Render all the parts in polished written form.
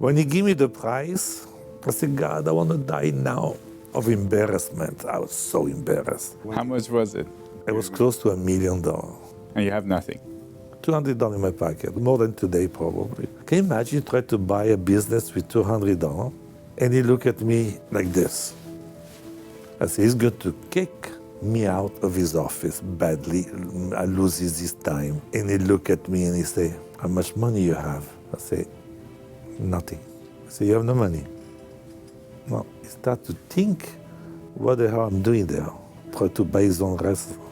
When he gave me the prize, I said, God, I want to die now of embarrassment. I was so embarrassed. How much was it? It was close to $1 million. And you have nothing. $200 in my pocket, more than today probably. Can you imagine you try to buy a business with $200 and he looked at me like this? I said, he's going to kick me out of his office badly. I lose his time. And he looked at me and he said, how much money you have? I say, nothing. I say, you have no money? No. He started to think, what the hell I'm doing there? Try to buy his own restaurant.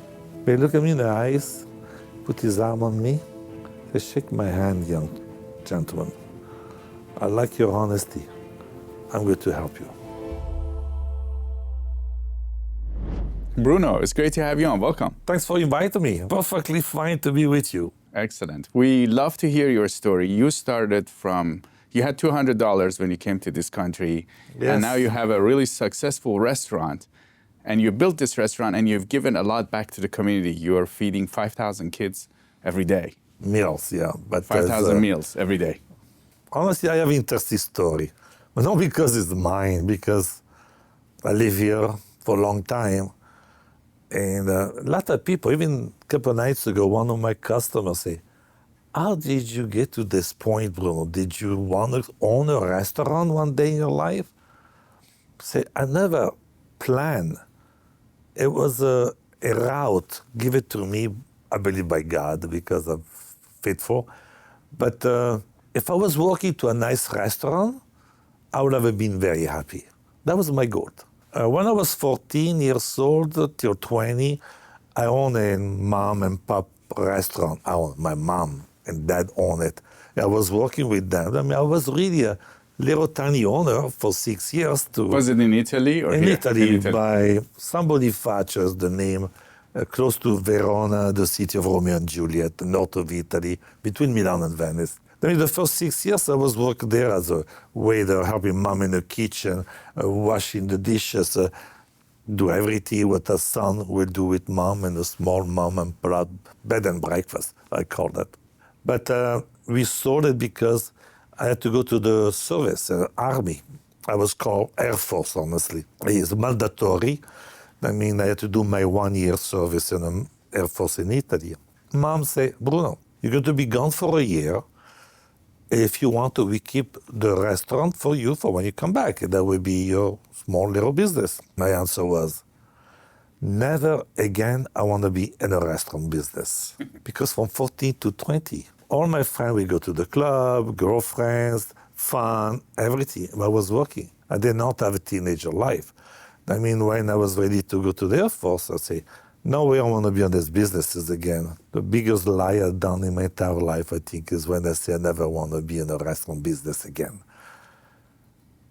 But he looked at me in the eyes, put his arm on me, said, shake my hand, young gentleman. I like your honesty. I'm going to help you. Bruno, it's great to have you on. Welcome. Thanks for inviting me. Perfectly fine to be with you. Excellent. We love to hear your story. You started from, you had $200 when you came to this country, Yes. and now you have a really successful restaurant. And you built this restaurant and you've given a lot back to the community. You are feeding 5,000 kids every day. Meals, yeah. But 5,000 meals every day. honestly, I have interesting story. But not because it's mine, because I live here for a long time. And a lot of people, even a couple of nights ago, one of my customers say, how did you get to this point, Bruno? Did you want to own a restaurant one day in your life? Say, I never planned. It was a route given to me, I believe by God, because I'm faithful. But if I was walking to a nice restaurant, I would have been very happy. That was my goal. When I was 14 years old till 20, I owned a mom and pop restaurant. My mom and dad owned it. I was working with them. I mean, I was really a little tiny owner for 6 years. Was it in Italy or in here? Italy, by somebody Faccia's the name, close to Verona, the city of Romeo and Juliet, the north of Italy, between Milan and Venice. Then in the first 6 years, I was working there as a waiter, helping mom in the kitchen, washing the dishes, do everything what a son will do with mom and a small mom and bed and breakfast, I call that. But we sold it because I had to go to the service, army. I was called Air Force, honestly. It's mandatory. I mean, I had to do my 1 year service in the Air Force in Italy. Mom said, Bruno, you're going to be gone for a year. If you want to, we keep the restaurant for you for when you come back. That will be your small little business. My answer was, never again I want to be in a restaurant business. Because from 14 to 20, all my friends, we go to the club, girlfriends, fun, everything. I was working. I did not have a teenager life. I mean, when I was ready to go to the Air Force, I say, no way I want to be on these businesses again. The biggest lie I've done in my entire life, I think, is when I say I never want to be in a restaurant business again.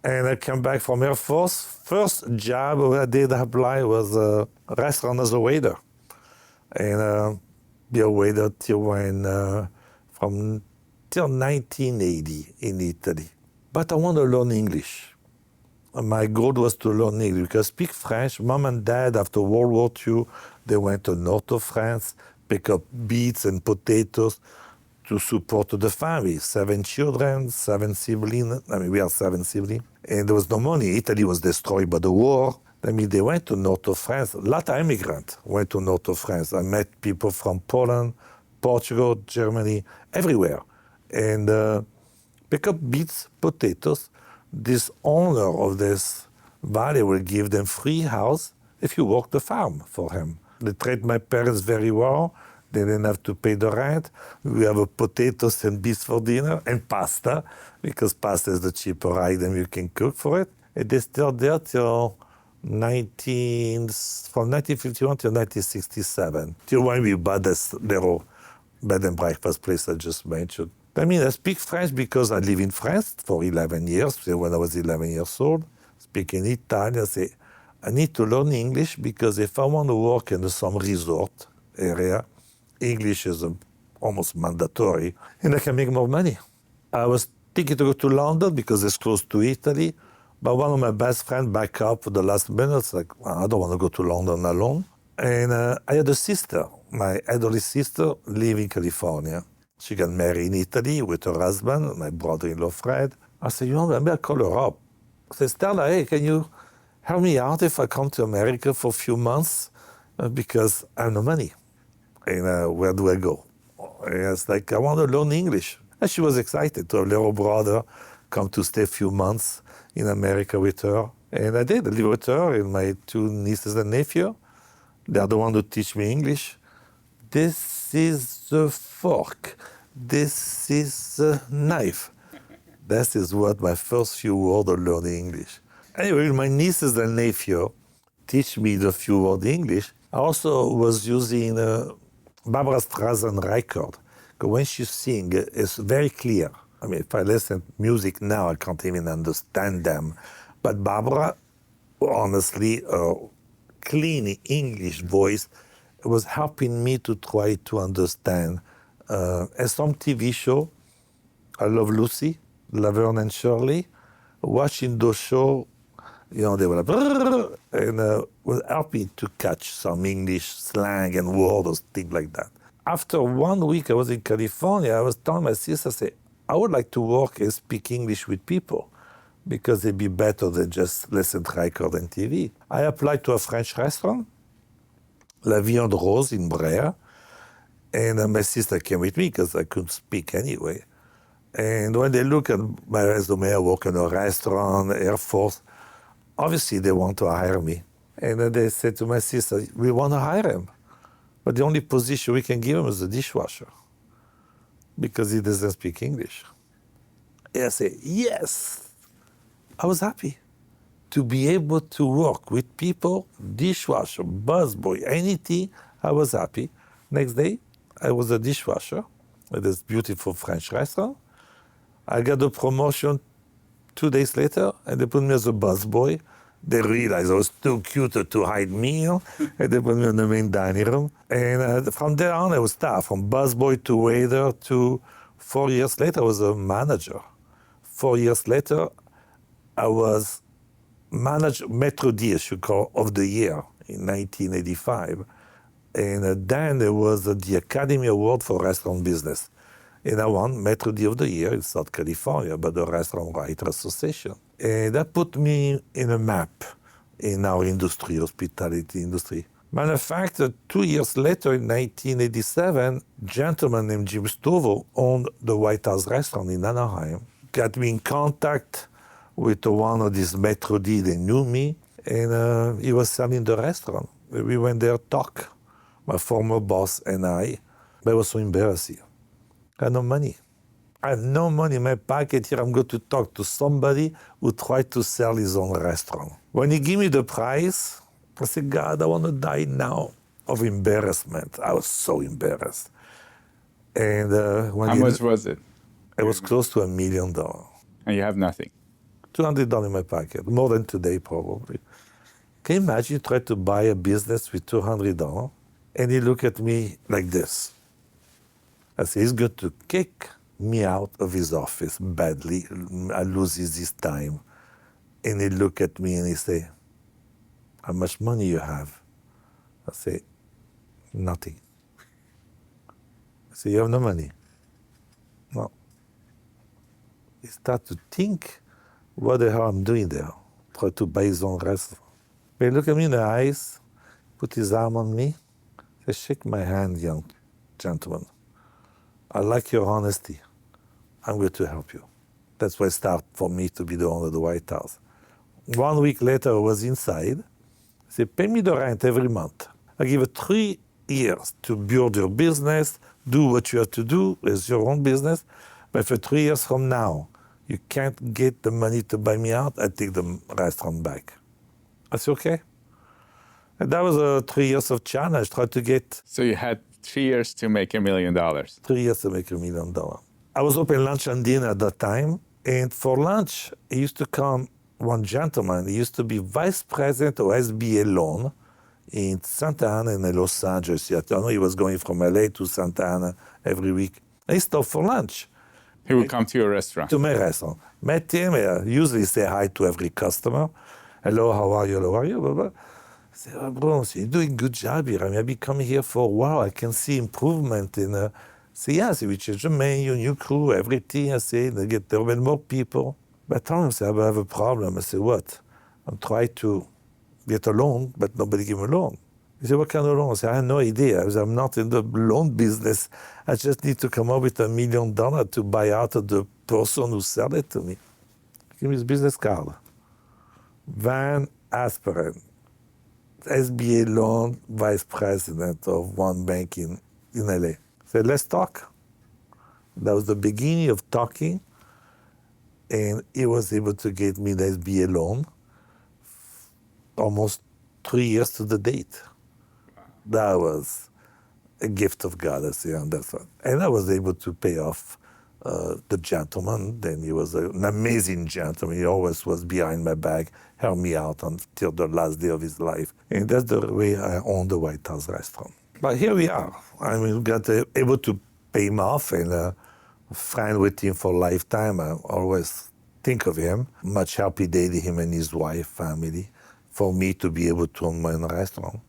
And I came back from Air Force. First job I did apply was a restaurant as a waiter. And be a waiter till till 1980 in Italy. But I want to learn English. My goal was to learn English because I speak French. Mom and dad, after World War II, they went to north of France, pick up beets and potatoes to support the family. 7 children, 7 siblings. I mean, we are 7 siblings. And there was no money. Italy was destroyed by the war. I mean, they went to north of France. A lot of immigrants went to north of France. I met people from Poland, Portugal, Germany, everywhere. And pick up beets, potatoes. This owner of this valley will give them free house if you work the farm for him. They treat my parents very well. They didn't have to pay the rent. We have a potatoes and beets for dinner and pasta, because pasta is the cheaper item you can cook for it. And they stayed there till from 1951 to 1967, till when we bought this little bed and breakfast place I just mentioned. I mean, I speak French because I live in France for 11 years. When I was 11 years old, speaking Italian, I say, I need to learn English because if I want to work in some resort area, English is almost mandatory, and I can make more money. I was thinking to go to London because it's close to Italy, but one of my best friends backed up for the last minute, like, I don't want to go to London alone. And I had a sister, my elderly sister, live in California. She got married in Italy with her husband, my brother-in-law Fred. I said, you know, maybe I'll call her up. I said, Stella, hey, can you help me out if I come to America for a few months? Because I have no money. And where do I go? And I was like, I want to learn English. And she was excited to have a little brother come to stay a few months in America with her. And I did. I lived with her and my two nieces and nephew. They are the ones who teach me English. This is the fork. This is the knife. That is what my first few words of learning English. Anyway, my nieces and nephew teach me the few words English. I also was using Barbara Streisand record. Because when she sings, it's very clear. I mean, if I listen to music now, I can't even understand them. But Barbara, honestly, clean English voice was helping me to try to understand. And some TV show, I Love Lucy, Laverne and Shirley, watching those shows, you know, they were like, and was helping to catch some English slang and words or things like that. After 1 week I was in California, I was telling my sister, I said, I would like to work and speak English with people because it'd be better than just listen to record and TV. I applied to a French restaurant, La Viande Rose in Brea, and my sister came with me because I couldn't speak anyway. And when they look at my resume, I work in a restaurant, Air Force, obviously they want to hire me. And then they said to my sister, we want to hire him, but the only position we can give him is a dishwasher because he doesn't speak English. And I said, yes. I was happy to be able to work with people, dishwasher, busboy, anything. I was happy. Next day, I was a dishwasher at this beautiful French restaurant. I got a promotion 2 days later, and they put me as a busboy. They realized I was too cute to hide meal, and they put me in the main dining room. And from there on, I was staff, from busboy to waiter to 4 years later, I was a manager. 4 years later, I was manager, Metro D, as you call, of the year in 1985. And then there was the Academy Award for Restaurant Business. And I won Metro D of the Year in South California by the Restaurant Writers Association. And that put me in a map in our industry, hospitality industry. Matter of fact, 2 years later, in 1987, a gentleman named Jim Stovall owned the White House restaurant in Anaheim, got me in contact with one of these Metro D. They knew me, and he was selling the restaurant. We went there to talk, my former boss and I. But it was so embarrassing. I had no money. I have no money in my pocket here. I'm going to talk to somebody who tried to sell his own restaurant. When he gave me the price, I said, God, I want to die now of embarrassment. I was so embarrassed. And How much was it? It was close to $1 million. And you have nothing. $200 in my pocket, more than today probably. Can you imagine you try to buy a business with $200 and he look at me like this? I say, he's going to kick me out of his office badly. I lose his time. And he look at me and he say, how much money you have? I say, nothing. I say, you have no money? No. He start to think, what the hell I'm doing there? Try to buy his own restaurant. But he look at me in the eyes, put his arm on me, say, shake my hand, young gentleman. I like your honesty. I'm going to help you. That's why it started for me to be the owner of the White House. 1 week later, I was inside. I said, pay me the rent every month. I give you 3 years to build your business, do what you have to do, it's your own business. But for 3 years from now, you can't get the money to buy me out, I take the restaurant back. I said, okay. And that was 3 years of challenge, try to get... So you had 3 years to make $1 million. 3 years to make $1 million. I was open lunch and dinner at that time, and for lunch, he used to come one gentleman. He used to be vice president of SBA loan in Santa Ana in Los Angeles. I know he was going from LA to Santa Ana every week. And he stopped for lunch. He would come to your restaurant. To my restaurant. Met him, usually say hi to every customer. Hello, how are you? How are you? Blah, blah. I said, oh, Bruno, you're doing a good job here. I mean, I've been coming here for a while. I can see improvement in Say, yes, we change the menu, new crew, everything. I say, they get there with more people. But I told him, I said, I have a problem. I said, what? I'm trying to get a loan, but nobody give me a loan. He said, what kind of loan? I said, I have no idea. I said, I'm not in the loan business. I just need to come up with $1 million to buy out of the person who sold it to me. Give me his business card. Van Asperen, SBA loan vice president of one bank in LA. Said, let's talk. That was the beginning of talking. And he was able to get me the SBA loan almost 3 years to the date. That was a gift of God, I say, on that one. And I was able to pay off the gentleman. Then he was an amazing gentleman. He always was behind my back, helped me out until the last day of his life. And that's the way I own the White House restaurant. But here we are. I mean, we got able to pay him off and friend with him for a lifetime. I always think of him. Much happy day to him and his wife, family, for me to be able to own my own restaurant.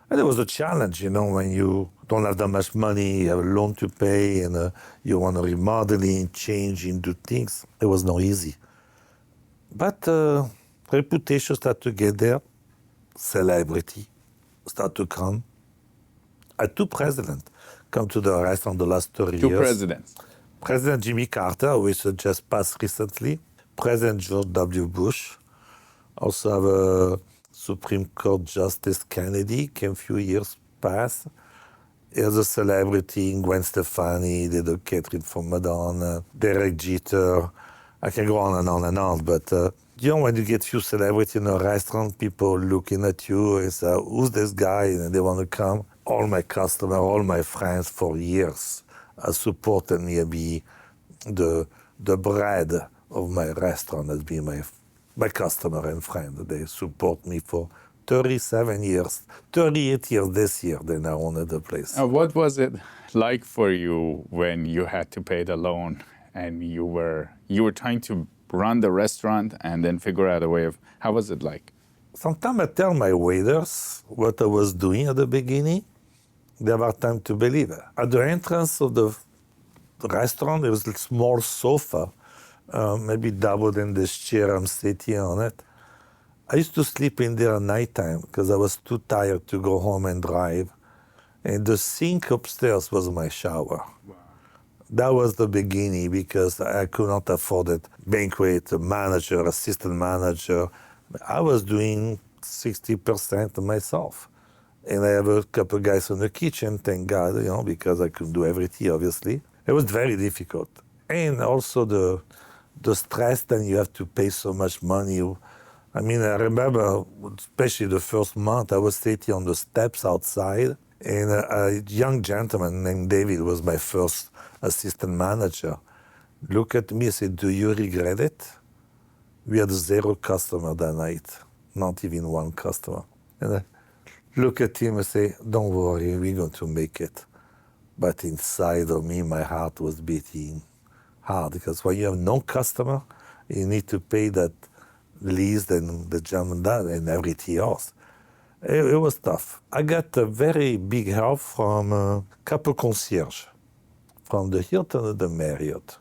And it was a challenge, when you don't have that much money, you have a loan to pay, and you want to remodeling, changing, do things. It was not easy. But reputation started to get there. Celebrity start to come. I had two presidents come to the restaurant the last 30 years. Two presidents. President Jimmy Carter, which just passed recently. President George W. Bush. Also have a Supreme Court Justice Kennedy, came a few years past. Here's a celebrity, Gwen Stefani, did a catering for Madonna, Derek Jeter. I can go on and on and on, but when you get few celebrities in a restaurant, people looking at you and say, who's this guy? And they want to come. All my customers, all my friends for years have supported me and be the bread of my restaurant has been my customer and friend. They support me for 37 years, 38 years this year, they now own the place. What was it like for you when you had to pay the loan and you were trying to run the restaurant and then figure out a way of, how was it like? Sometimes I tell my waiters what I was doing at the beginning. They have a hard time to believe it. At the entrance of the restaurant, there was a small sofa, maybe double than this chair I'm sitting on it. I used to sleep in there at nighttime because I was too tired to go home and drive. And the sink upstairs was my shower. Wow. That was the beginning because I could not afford it. Banquet, manager, assistant manager. I was doing 60% myself. And I have a couple of guys in the kitchen, thank God, because I couldn't do everything, obviously. It was very difficult. And also the stress that you have to pay so much money. I mean, I remember, especially the first month, I was sitting on the steps outside, and a young gentleman named David was my first assistant manager. Looked at me and said, do you regret it? We had 0 customer that night, not even 1 customer. And I look at him and say, don't worry, we're going to make it. But inside of me, my heart was beating hard, because when you have no customer, you need to pay that lease and the German that and everything else. It was tough. I got a very big help from a couple concierge, from the Hilton and the Marriott.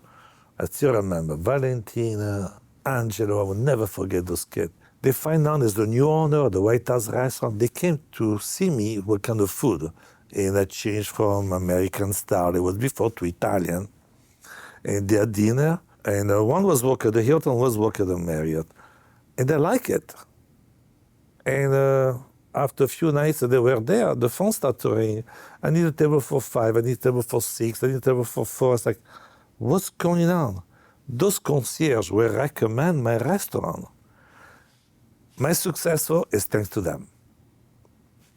I still remember Valentina, Angelo, I will never forget those kids. They find out as the new owner of the White House restaurant. They came to see me what kind of food. And I changed from American style, it was before, to Italian. And they had dinner, and one was working at the Hilton, one was working at the Marriott. And they like it. And after a few nights that they were there, the phone started to ring. I need a table for 5, I need a table for 6, I need a table for 4. It's like, what's going on? Those concierges will recommend my restaurant. My success is thanks to them.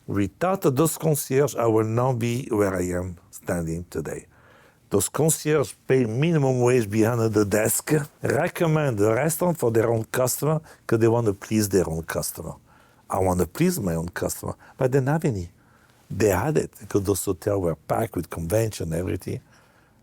Without those concierges, I will not be where I am standing today. Those concierges pay minimum wage behind the desk, recommend the restaurant for their own customer because they want to please their own customer. I want to please my own customer, but they didn't have any. They had it because those hotels were packed with convention and everything.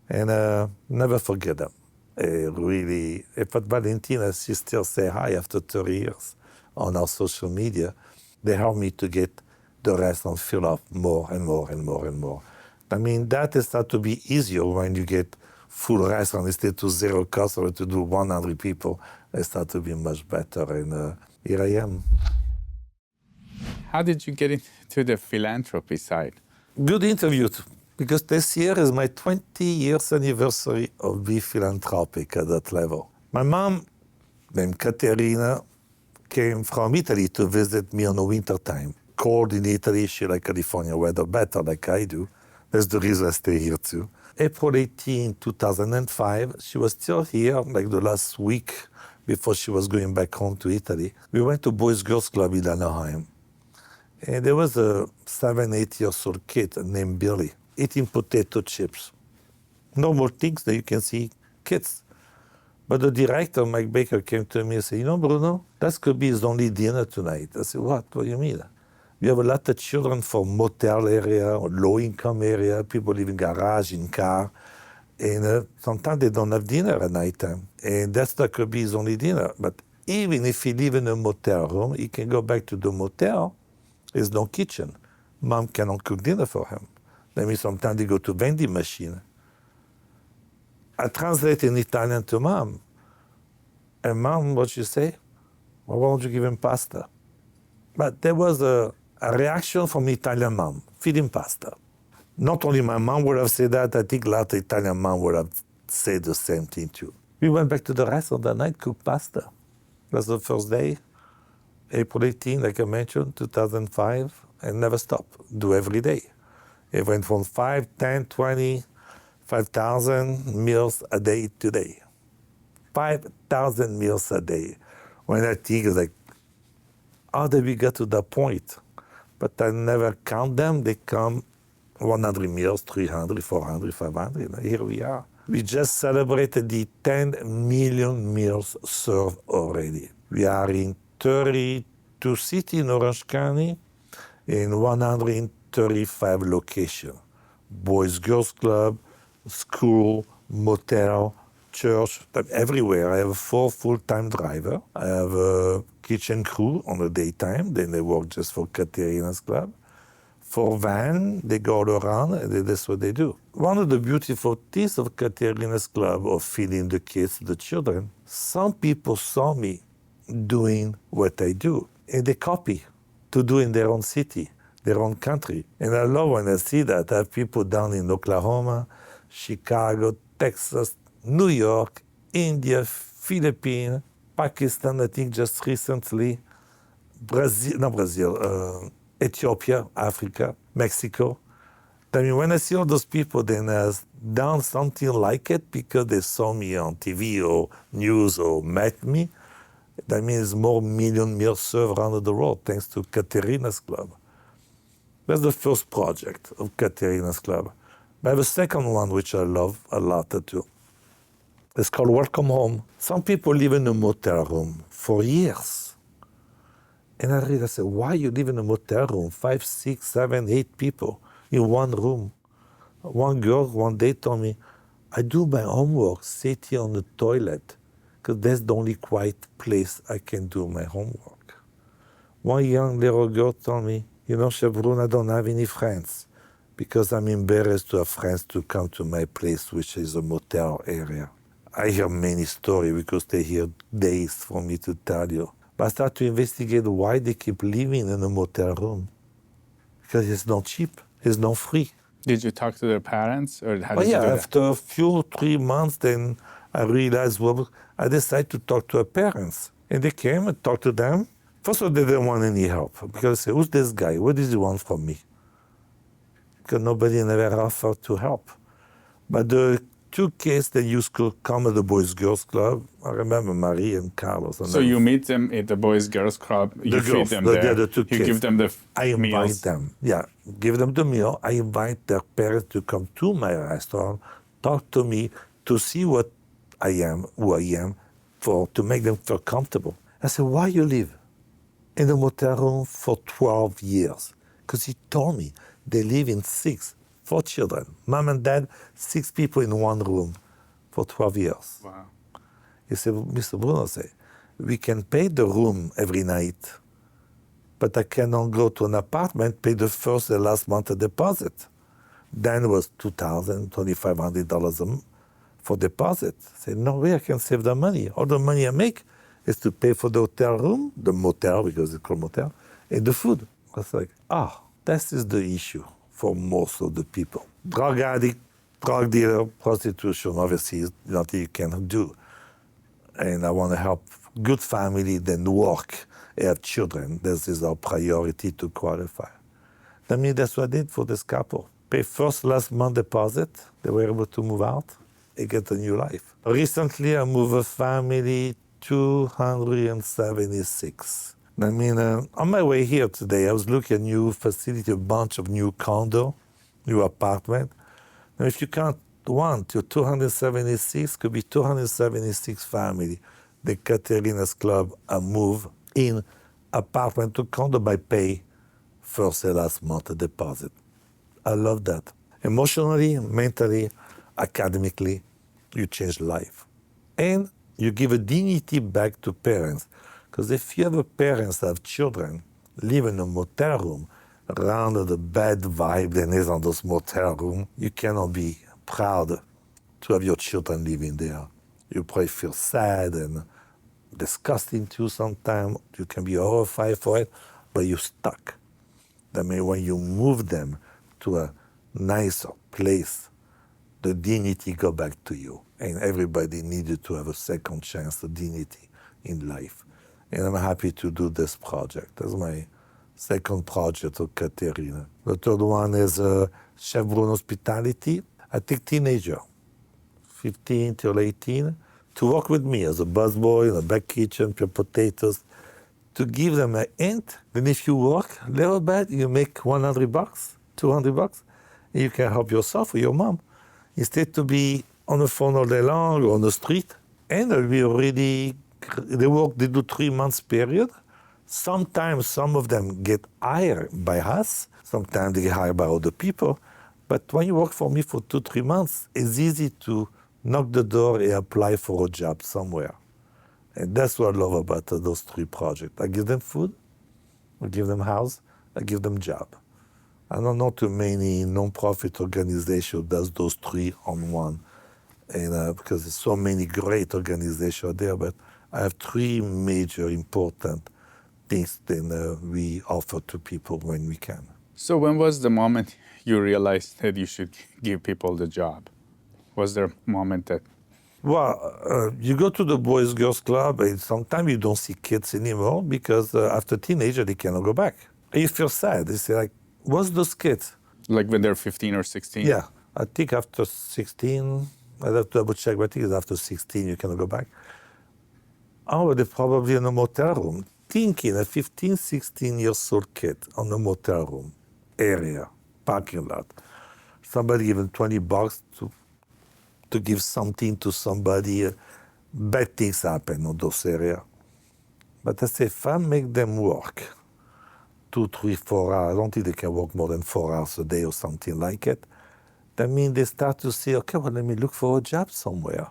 And never forget them. Really, if at Valentina, she still say hi after 30 years on our social media. They helped me to get the restaurant filled up more and more and more and more. I mean, that is start to be easier when you get full restaurant instead to 0 customer to do 100 people. It start to be much better, and here I am. How did you get into the philanthropy side? Good interview, because this year is my 20 years anniversary of being philanthropic at that level. My mom, named Caterina, came from Italy to visit me on the winter time. Cold in Italy, she like California weather better like I do. That's the reason I stay here too. April 18, 2005, she was still here like the last week before she was going back home to Italy. We went to Boys Girls Club in Anaheim. And there was a 7, 8 years old kid named Billy eating potato chips. Normal things that you can see kids. But the director, Mike Baker, came to me and said, you know, Bruno, that could be his only dinner tonight. I said, what? What do you mean? We have a lot of children from motel area or low-income area. People live in garage, in car. And sometimes they don't have dinner at night time. And that could be his only dinner. But even if he live in a motel room, he can go back to the motel. There's no kitchen. Mom cannot cook dinner for him. That means sometimes they go to vending machine. I translate in Italian to Mom. And Mom, what she say? Well, why don't you give him pasta? But there was a reaction from Italian mom, feed him pasta. Not only my mom would have said that, I think a lot of Italian mom would have said the same thing too. We went back to the restaurant that night, cooked pasta. That's the first day. April 18, like I mentioned, 2005, and never stopped. Do every day. It went from 5, 10, 20, 5,000 meals a day today. 5,000 meals a day. When I think it's like, how did we get to that point? But I never count them. They come 100 meals, 300, 400, 500. Here we are. We just celebrated the 10 million meals served already. We are in 32 cities in Orange County, in 135 locations. Boys, Girls Club, school, motel, church, everywhere. I have 4 full-time drivers. I have a kitchen crew on the daytime. Then they work just for Caterina's Club. 4 van, they go all around, and that's what they do. One of the beautiful things of Caterina's Club, of feeding the kids, the children, some people saw me doing what I do, and they copy to do in their own city, their own country. And I love when I see that. I have people down in Oklahoma, Chicago, Texas, New York, India, Philippines, Pakistan, I think just recently, Ethiopia, Africa, Mexico. I mean, when I see all those people, then has done something like it because they saw me on TV or news or met me, that means more million meals served around the world thanks to Caterina's Club. That's the first project of Caterina's Club. But I have a second one which I love a lot too. It's called Welcome Home. Some people live in a motel room for years. And I said, why you live in a motel room? 5, 6, 7, 8 people in one room. One girl one day told me, I do my homework sitting on the toilet because that's the only quiet place I can do my homework. One young little girl told me, you know, Chef Bruno, I don't have any friends because I'm embarrassed to have friends to come to my place, which is a motel area. I hear many stories because they hear days for me to tell you. But I start to investigate why they keep living in a motel room. Because it's not cheap, it's not free. Did you talk to their parents, or how did you do that? After a few 3 months, then I realized, well, I decided to talk to her parents. And they came and talked to them. First of all, they didn't want any help. Because they said, who's this guy? What does he want from me? Because nobody never offered to help. But the 2 kids that used to come at the Boys Girls Club, I remember Marie and Carlos. And So you meet them at the Boys Girls Club, you feed them there, the 2 you kids. give them the I invite meals. them, give them the meal. I invite their parents to come to my restaurant, talk to me, to see what I am, who I am, to make them feel comfortable. I said, why you live in a motel room for 12 years? Because he told me they live in 4 children, mom and dad, 6 people in one room for 12 years. Wow. He said, Mr. Bruno said, we can pay the room every night, but I cannot go to an apartment, pay the first and last month of deposit. Then it was $2,000, $2,500 for deposit. I said, no way I can save the money. All the money I make is to pay for the hotel room, the motel, because it's called motel, and the food. I was like, this is the issue for most of the people. Drug addict, drug dealer, prostitution, obviously, is nothing you can do. And I want to help good family, then work, have children. This is our priority to qualify. I mean, that's what I did for this couple. Pay first last month deposit. They were able to move out and get a new life. Recently, I moved a family 276. I mean, on my way here today, I was looking at new facility, a bunch of new condo, new apartment. Now, if you count one to 276, could be 276 family. The Caterina's Club move in apartment to condo by pay first and last month deposit. I love that. Emotionally, mentally, academically, you change life. And you give a dignity back to parents. Because if you have a parents that have children, live in a motel room, around the bad vibe that is on those motel room, you cannot be proud to have your children living there. You probably feel sad and disgusting too sometimes. You can be horrified for it, but you're stuck. I mean, when you move them to a nicer place, the dignity go back to you. And everybody needed to have a second chance, the dignity in life. And I'm happy to do this project. That's my second project of Caterina. The third one is Chef Bruno Hospitality. I take teenager, 15 till 18, to work with me as a busboy in a back kitchen, peel potatoes, to give them a hint. Then if you work a little bit, you make $100, $200, and you can help yourself or your mom. Instead to be on the phone all day long or on the street. And we already, they do 3 months period. Sometimes some of them get hired by us. Sometimes they get hired by other people. But when you work for me for 2-3 months, it's easy to knock the door and apply for a job somewhere. And that's what I love about those 3 projects. I give them food, I give them house, I give them job. I don't know too many non-profit organizations does those 3 on one. And because there's so many great organizations there, but I have 3 major important things that we offer to people when we can. So when was the moment you realized that you should give people the job? Was there a moment that... Well, you go to the Boys Girls Club and sometimes you don't see kids anymore because after teenager they cannot go back. And you feel sad. They say like, what's those kids? Like when they're 15 or 16? Yeah, I think after 16, I'd have to double check, but I think it's after 16 you cannot go back. Oh, they're probably in a motel room. Thinking a 15, 16 years old kid on a motel room area, parking lot. Somebody give them $20 to give something to somebody. Bad things happen in those areas. But I say, if I make them work 2, 3, 4 hours, I don't think they can work more than 4 hours a day or something like it. That means they start to say, okay, well, let me look for a job somewhere.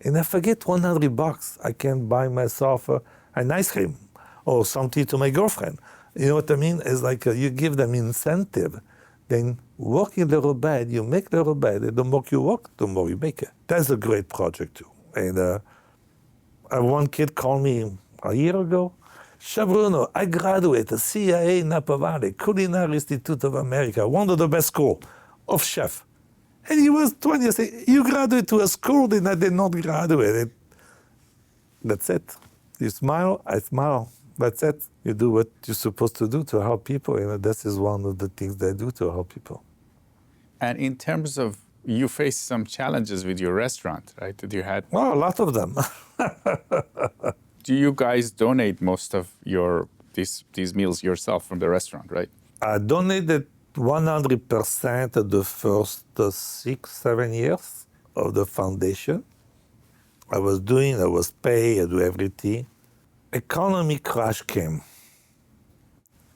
And if I get $100, I can buy myself an ice cream or something to my girlfriend. You know what I mean? It's like you give them incentive. Then work a little bit, you make a little bit. And the more you work, the more you make it. That's a great project too. And one kid called me a year ago. Chef Bruno, I graduated CIA Napa Valley, Culinary Institute of America, one of the best schools of chef. And he was 20. I said, you graduated to a school that I did not graduate. That's it. You smile, I smile. That's it. You do what you're supposed to do to help people. You know, this is one of the things they do to help people. And in terms of, you faced some challenges with your restaurant, right? That you had. Well, a lot of them. Do you guys donate most of your these meals yourself from the restaurant, right? I donated 100% of the first 6-7 years of the foundation. I was paid, I do everything. Economy crash came.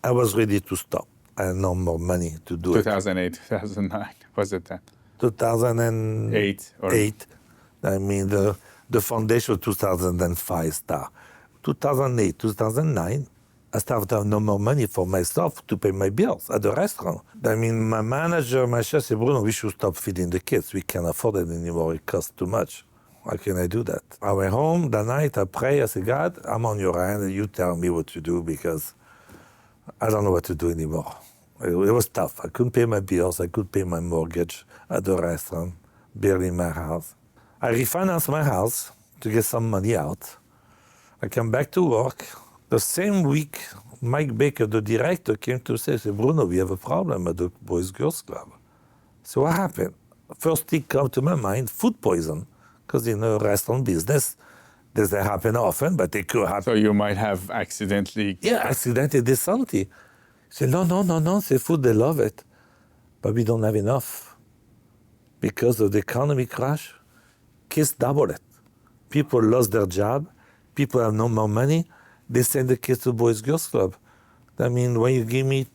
I was ready to stop. I had no more money to do 2008, 2009, was it that? 2008. I mean, the foundation was 2005 start. 2008, 2009, I started to have no more money for myself to pay my bills at the restaurant. I mean, my manager, my chef said, Bruno, we should stop feeding the kids. We can't afford it anymore. It costs too much. How can I do that? I went home that night, I prayed, I said, God, I'm on your hand, and you tell me what to do because I don't know what to do anymore. It was tough. I couldn't pay my bills. I couldn't pay my mortgage at the restaurant, barely my house. I refinanced my house to get some money out. I came back to work. The same week, Mike Baker, the director, came to say, Bruno, we have a problem at the Boys Girls Club. So what happened? First thing come to my mind, food poison. Because in a restaurant business, does that happen often, but it could happen. So you might have accidentally... Yeah, accidentally did something. He said, no, it's food, they love it. But we don't have enough. Because of the economy crash, kids doubled it. People lost their job. People have no more money. They send the kids to Boys Girls Club. I mean, when you give me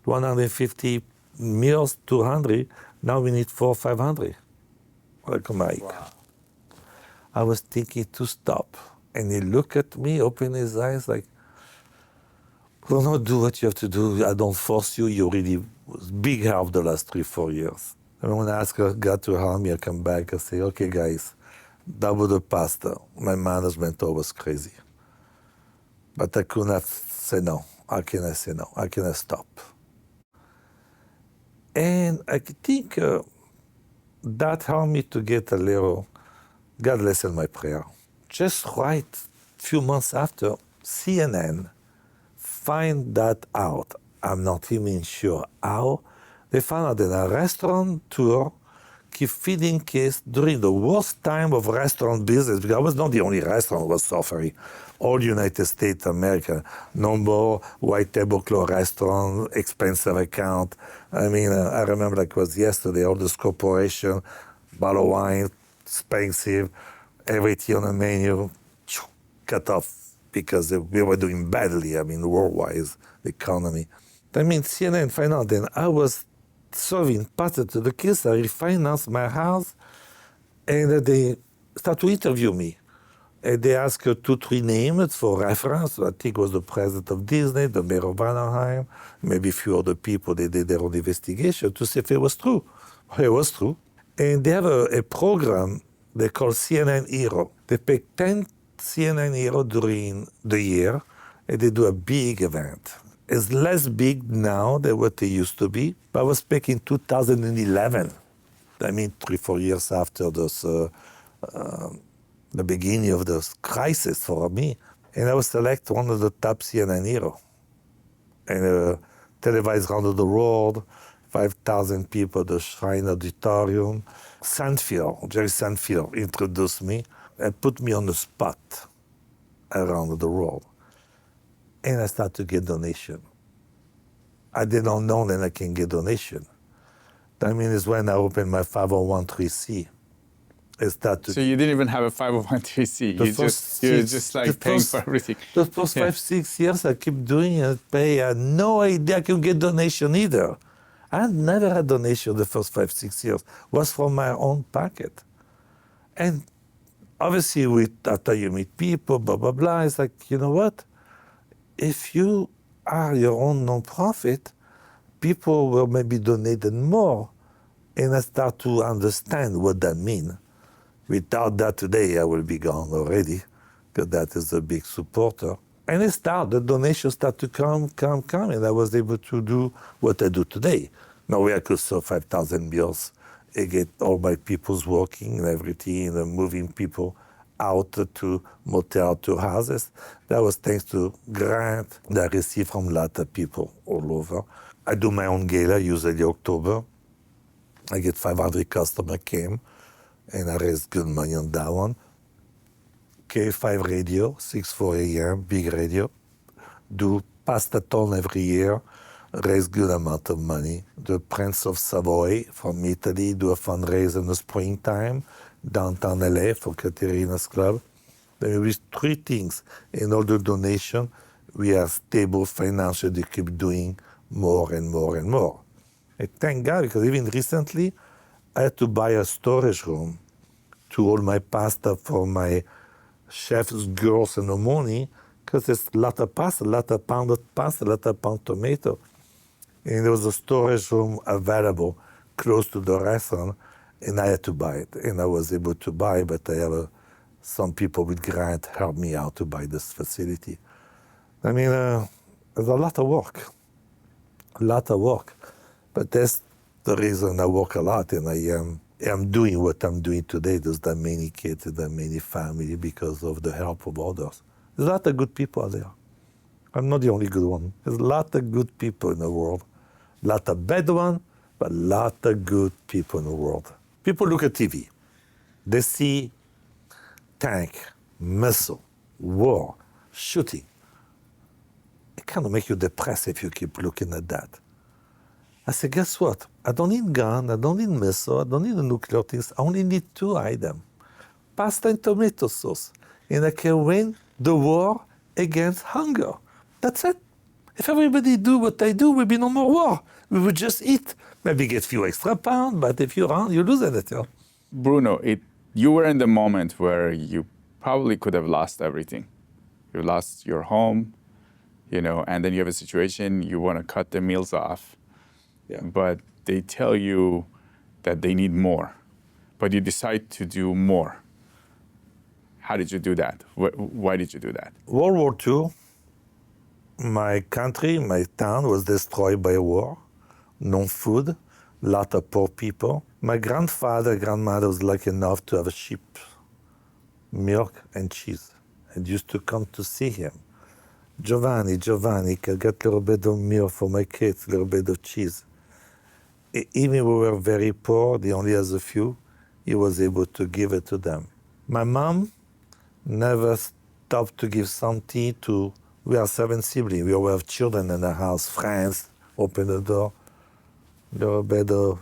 150 meals, 200, now we need 400 or 500. Like Mike. Wow. I was thinking to stop. And he looked at me, opened his eyes like, Bruno, do what you have to do. I don't force you. You really was big help the last 3-4 years. And when I asked God to help me, I come back and say, okay, guys, double the pasta. My management was crazy. But I could not say no. How can I say no? How can I stop? And I think that helped me to get a little, God listened my prayer. Just right a few months after, CNN find that out. I'm not even sure how. They found out that a restaurateur keep feeding kids during the worst time of restaurant business, because I was not the only restaurant was suffering. All United States, America, no more white tablecloth restaurant, expensive account. I mean, I remember like it was yesterday, all this corporation, bottle of wine, expensive, everything on the menu, cut off because we were doing badly, I mean, worldwide, the economy. I mean, CNN find out then I was serving pasta to the kids. I refinanced my house, and they start to interview me. And they ask 2-3 names for reference. I think it was the president of Disney, the mayor of Anaheim, maybe a few other people. They did their own investigation to see if it was true. It was true. And they have a program they call CNN Hero. They pick 10 CNN Hero during the year, and they do a big event. It's less big now than what it used to be, but I was back in 2011. I mean, 3-4 years after this, the beginning of this crisis for me. And I was selected one of the top CNN hero. And televised around the world, 5,000 people at the Shrine Auditorium. Jerry Seinfeld introduced me and put me on the spot around the world. And I started to get donation. I did not know that I can get donation. I mean, it's when I opened my 501(c)(3). So you didn't even have a 501(c)(3). You're just like paying for everything. The first 5-6 years I keep doing it, pay. I had no idea I could get donation either. I had never had donation the first 5-6 years. It was from my own pocket. And obviously, after you meet people, blah, blah, blah, it's like, you know what? If you are your own nonprofit, people will maybe donate more. And I start to understand what that means. Without that today, I will be gone already, because that is a big supporter. And the donations start to come, and I was able to do what I do today. Now I could serve 5,000 meals and get all my peoples working and everything, and moving people out to motel, to houses. That was thanks to grant that I received from a lot of people all over. I do my own gala, usually October. I get 500 customers came, and I raise good money on that one. K5 radio, 6-4 a.m., big radio. Do pastathon every year, raise good amount of money. The Prince of Savoy from Italy do a fundraiser in the springtime, downtown LA for Caterina's Club. There is 3 things. In all the donation, we are stable financially to keep doing more and more and more. And thank God, because even recently, I had to buy a storage room to hold my pasta for my chef's girls in the morning, because there's a lot of pasta, a lot of pounded pasta, a lot of pounded tomato. And there was a storage room available close to the restaurant, and I had to buy it. And I was able to buy it, but I have some people with grant help me out to buy this facility. I mean, there's a lot of work, but that's the reason I work a lot, and I am doing what I'm doing today. There's that many kids, that many family because of the help of others. There's a lot of good people out there. I'm not the only good one. There's a lot of good people in the world. A lot of bad ones, but a lot of good people in the world. People look at TV. They see tank, missile, war, shooting. It kind of makes you depressed if you keep looking at that. I said, guess what? I don't need gun, I don't need missile, I don't need the nuclear things. I only need 2 items. Pasta and tomato sauce. And I can win the war against hunger. That's it. If everybody do what I do, we'll be no more war. We would just eat. Maybe get a few extra pounds, but if you run, you lose it. You know? Bruno, you were in the moment where you probably could have lost everything. You lost your home, and then you have a situation, you want to cut the meals off. Yeah. But they tell you that they need more, but you decide to do more. How did you do that? Why did you do that? World War II, my country, my town was destroyed by a war. No food, a lot of poor people. My grandfather, grandmother was lucky enough to have a sheep, milk and cheese. I used to come to see him. Giovanni, can I get a little bit of milk for my kids, a little bit of cheese. Even we were very poor, they only has a few, he was able to give it to them. My mom never stopped to give something to, we are 7 siblings, we all have children in the house, friends, open the door, a little bit of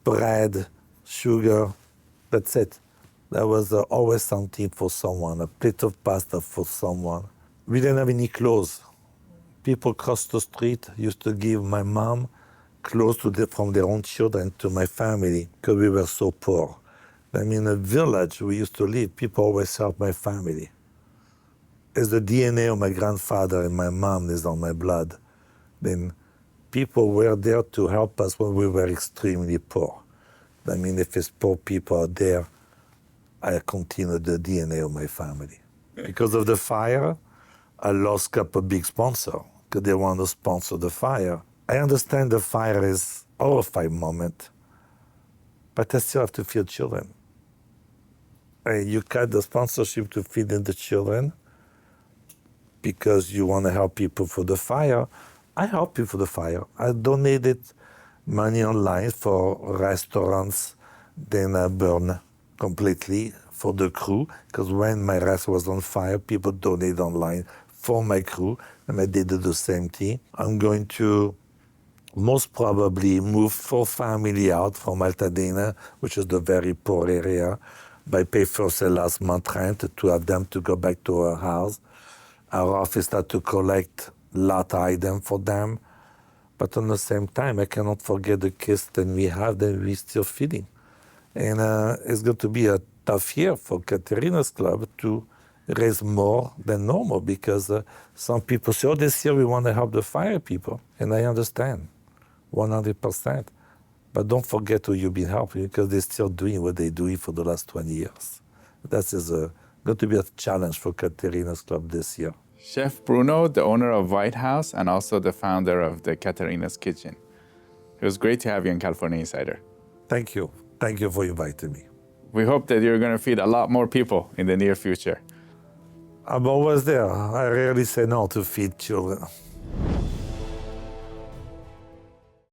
bread, sugar, that's it. There was always something for someone, a plate of pasta for someone. We didn't have any clothes. People across the street used to give my mom clothes from their own children to my family because we were so poor. I mean, in a village we used to live, people always helped my family. As the DNA of my grandfather and my mom is on my blood, then people were there to help us when we were extremely poor. I mean, if it's poor people out there, I continue the DNA of my family. Because of the fire, I lost a couple of big sponsors because they want to sponsor the fire. I understand the fire is a horrifying moment, but I still have to feed children. You cut the sponsorship to feed the children because you want to help people for the fire. I help people for the fire. I donated money online for restaurants, then I burn completely for the crew, because when my restaurant was on fire, people donated online for my crew, and I did the same thing. I'm going to most probably move 4 families out from Altadena, which is the very poor area, by pay first and last month rent to have them to go back to our house. Our office had to collect a lot of items for them, but at the same time, I cannot forget the kids that we have that we're still feeding. And it's going to be a tough year for Caterina's Club to raise more than normal because some people say, oh, this year we want to help the fire people. And I understand, 100%. But don't forget who you've been helping because they're still doing what they're doing for the last 20 years. That is going to be a challenge for Caterina's Club this year. Chef Bruno, the owner of White House and also the founder of the Caterina's Kitchen. It was great to have you in California Insider. Thank you. Thank you for inviting me. We hope that you're going to feed a lot more people in the near future. I'm always there. I rarely say no to feed children.